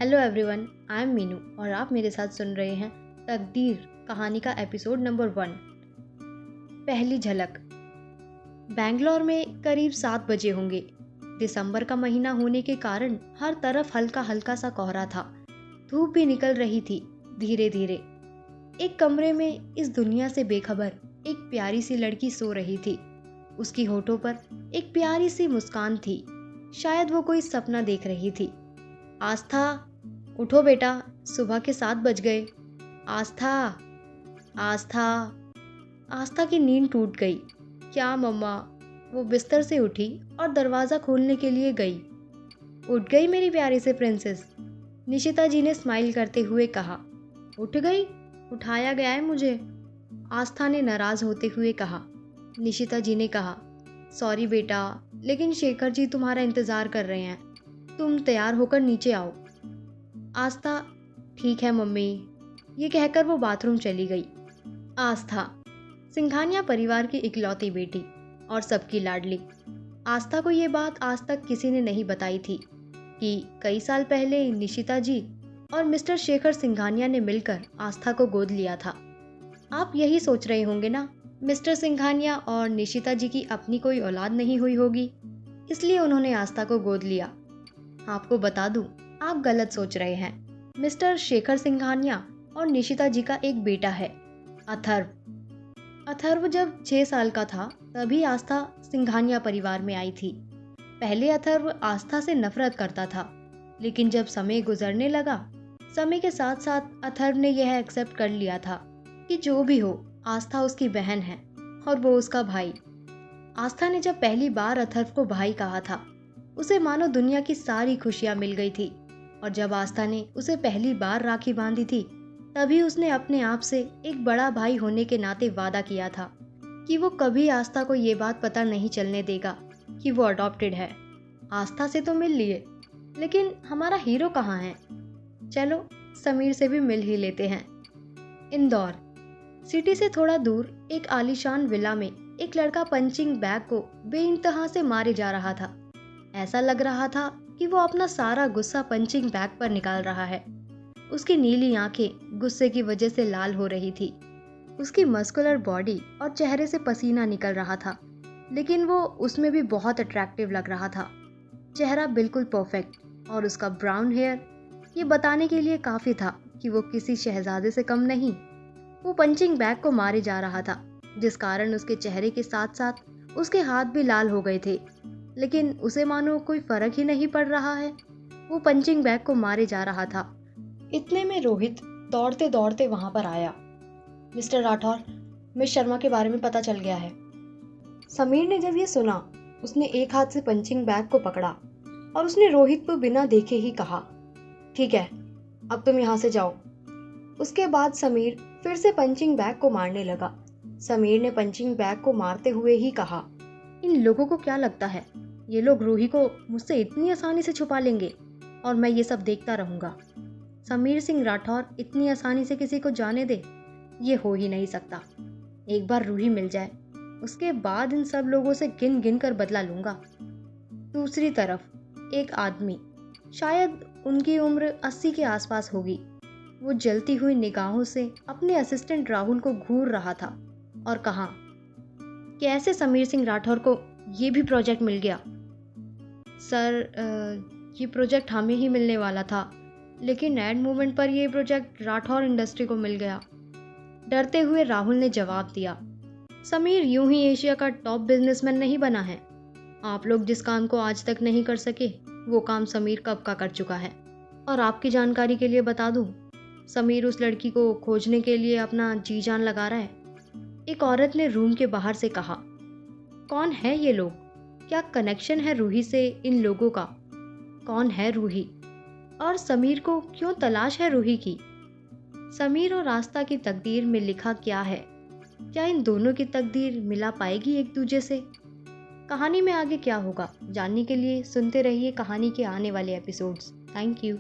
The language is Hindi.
Hello everyone, I am Meenu और आप मेरे साथ सुन रहे हैं तकदीर कहानी का एपिसोड नंबर 1। पहली झलक। बेंगलोर में करीब 7 बजे होंगे। दिसंबर का महीना होने के कारण हर तरफ हल्का हल्का सा कोहरा था। धूप भी निकल रही थी धीरे धीरे। एक कमरे में इस दुनिया से बेखबर एक प्यारी सी लड़की सो रही थी। उसकी होठों पर एक प्यारी सी मुस्कान थी। शायद वो कोई सपना देख रही थी। आस्था, उठो बेटा, सुबह के 7 बज गए। आस्था, आस्था। आस्था की नींद टूट गई। क्या मम्मा? वो बिस्तर से उठी और दरवाज़ा खोलने के लिए गई। उठ गई मेरी प्यारी से प्रिंसेस, निशिता जी ने स्माइल करते हुए कहा। उठ गई? उठाया गया है मुझे, आस्था ने नाराज़ होते हुए कहा। निशिता जी ने कहा, सॉरी बेटा, लेकिन शेखर जी तुम्हारा इंतज़ार कर रहे हैं। तुम तैयार होकर नीचे आओ। आस्था, ठीक है मम्मी, ये कहकर वो बाथरूम चली गई। आस्था, सिंघानिया परिवार की इकलौती बेटी और सबकी लाडली। आस्था को ये बात आज तक किसी ने नहीं बताई थी कि कई साल पहले निशिता जी और मिस्टर शेखर सिंघानिया ने मिलकर आस्था को गोद लिया था। आप यही सोच रहे होंगे ना, मिस्टर सिंघानिया और निशिता जी की अपनी कोई औलाद नहीं हुई होगी, इसलिए उन्होंने आस्था को गोद लिया। आपको बता दूं, आप गलत सोच रहे हैं। मिस्टर शेखर सिंघानिया और निशिता जी का एक बेटा है, अथर्व। अथर्व जब 6 साल का था तभी आस्था सिंघानिया परिवार में आई थी। पहले अथर्व आस्था से नफरत करता था, लेकिन जब समय गुजरने लगा, समय के साथ साथ अथर्व ने यह एक्सेप्ट कर लिया था कि जो भी हो, आस्था उसकी बहन है और वो उसका भाई। आस्था ने जब पहली बार अथर्व को भाई कहा था, उसे मानो दुनिया की सारी खुशियां मिल गई थी। और जब आस्था ने उसे पहली बार राखी बांधी थी, तभी उसने अपने आप से एक बड़ा भाई होने के नाते वादा किया था कि वो कभी आस्था को ये बात पता नहीं चलने देगा कि वो अडॉप्टेड है। आस्था से तो मिल लिए, लेकिन हमारा हीरो कहाँ है? चलो समीर से भी मिल ही लेते हैं। इंदौर सिटी से थोड़ा दूर एक आलीशान विला में एक लड़का पंचिंग बैग को बेइंतहा से मारे जा रहा था। ऐसा लग रहा था कि वो अपना सारा गुस्सा पंचिंग बैग पर निकाल रहा है। उसकी नीली आंखें गुस्से की वजह से लाल हो रही थी। उसकी मस्कुलर बॉडी और चेहरे से पसीना निकल रहा था, लेकिन वो उसमें भी बहुत अट्रैक्टिव लग रहा था। चेहरा बिल्कुल परफेक्ट और उसका ब्राउन हेयर ये बताने के लिए काफी था कि वो किसी शहजादे से कम नहीं। वो पंचिंग बैग को मारे जा रहा था, जिस कारण उसके चेहरे के साथ साथ उसके हाथ भी लाल हो गए थे, लेकिन उसे मानो कोई फर्क ही नहीं पड़ रहा है। वो पंचिंग बैग को मारे जा रहा था। इतने में रोहित दौड़ते दौड़ते वहां पर आया। मिस्टर राठौर, मिस शर्मा के बारे में पता चल गया है। समीर ने जब ये सुना, उसने एक हाथ से पंचिंग बैग को पकड़ा और उसने रोहित को बिना देखे ही कहा, ठीक है, अब तुम यहाँ से जाओ। उसके बाद समीर फिर से पंचिंग बैग को मारने लगा। समीर ने पंचिंग बैग को मारते हुए ही कहा, इन लोगों को क्या लगता है, ये लोग रूही को मुझसे इतनी आसानी से छुपा लेंगे और मैं ये सब देखता रहूंगा। समीर सिंह राठौर इतनी आसानी से किसी को जाने दे, ये हो ही नहीं सकता। एक बार रूही मिल जाए, उसके बाद इन सब लोगों से गिन गिन कर बदला लूंगा। दूसरी तरफ एक आदमी, शायद उनकी उम्र 80 के आसपास होगी, वो जलती हुई निगाहों से अपने असिस्टेंट राहुल को घूर रहा था और कहा, कैसे समीर सिंह राठौर को ये भी प्रोजेक्ट मिल गया? सर, ये प्रोजेक्ट हमें ही मिलने वाला था, लेकिन एड मोमेंट पर ये प्रोजेक्ट राठौर इंडस्ट्री को मिल गया। डरते हुए राहुल ने जवाब दिया, समीर यूं ही एशिया का टॉप बिजनेसमैन नहीं बना है। आप लोग जिस काम को आज तक नहीं कर सके, वो काम समीर कब का कर चुका है। और आपकी जानकारी के लिए बता दूं, समीर उस लड़की को खोजने के लिए अपना जी जान लगा रहा है। एक औरत ने रूम के बाहर से कहा, कौन है ये लोग? क्या कनेक्शन है रूही से इन लोगों का? कौन है रूही और समीर को क्यों तलाश है रूही की? समीर और आस्था की तकदीर में लिखा क्या है? क्या इन दोनों की तकदीर मिला पाएगी एक दूजे से? कहानी में आगे क्या होगा जानने के लिए सुनते रहिए कहानी के आने वाले एपिसोड्स। Thank you.